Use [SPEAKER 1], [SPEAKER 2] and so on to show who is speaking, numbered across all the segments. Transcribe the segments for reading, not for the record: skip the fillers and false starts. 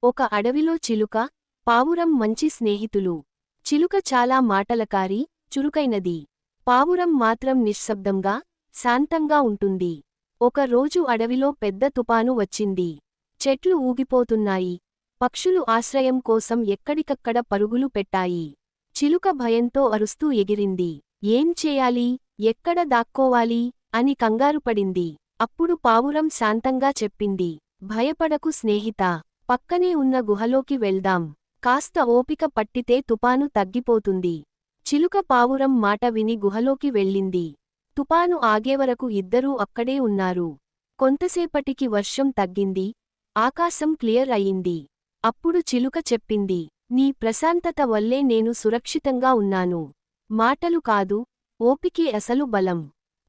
[SPEAKER 1] ఒక అడవిలో చిలుక, పావురం మంచి స్నేహితులు. చిలుక చాలా మాటలకారి, చురుకైనది. పావురం మాత్రం నిశ్శబ్దంగా, శాంతంగా ఉంటుంది. ఒక రోజు అడవిలో పెద్ద తుపాను వచ్చింది. చెట్లు ఊగిపోతున్నాయి. పక్షులు ఆశ్రయం కోసం ఎక్కడికక్కడ పరుగులు పెట్టాయి. చిలుక భయంతో అరుస్తూ ఎగిరింది. ఏం చేయాలి, ఎక్కడ దాక్కోవాలి అని కంగారుపడింది. అప్పుడు పావురం శాంతంగా చెప్పింది, భయపడకు స్నేహితా, పక్కనే ఉన్న గుహలోకి వెళ్దాం. కాస్త ఓపిక పట్టితే తుపాను తగ్గిపోతుంది. చిలుక పావురం మాట విని గుహలోకి వెళ్ళింది. తుపాను ఆగేవరకు ఇద్దరూ అక్కడే ఉన్నారు. కొంతసేపటికి వర్షం తగ్గింది. ఆకాశం క్లియర్ అయింది. అప్పుడు చిలుక చెప్పింది, నీ ప్రశాంతత వల్లే నేను సురక్షితంగా ఉన్నాను. మాటలు కాదు, ఓపికే అసలు బలం.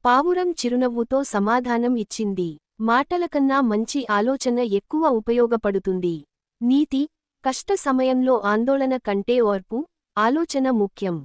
[SPEAKER 1] పావురం చిరునవ్వుతో సమాధానం ఇచ్చింది, మాటలకన్నా మంచి ఆలోచన ఎక్కువ ఉపయోగపడుతుంది. నీతి, కష్ట సమయంలో ఆందోళన కంటే ఓర్పు, ఆలోచన ముఖ్యం.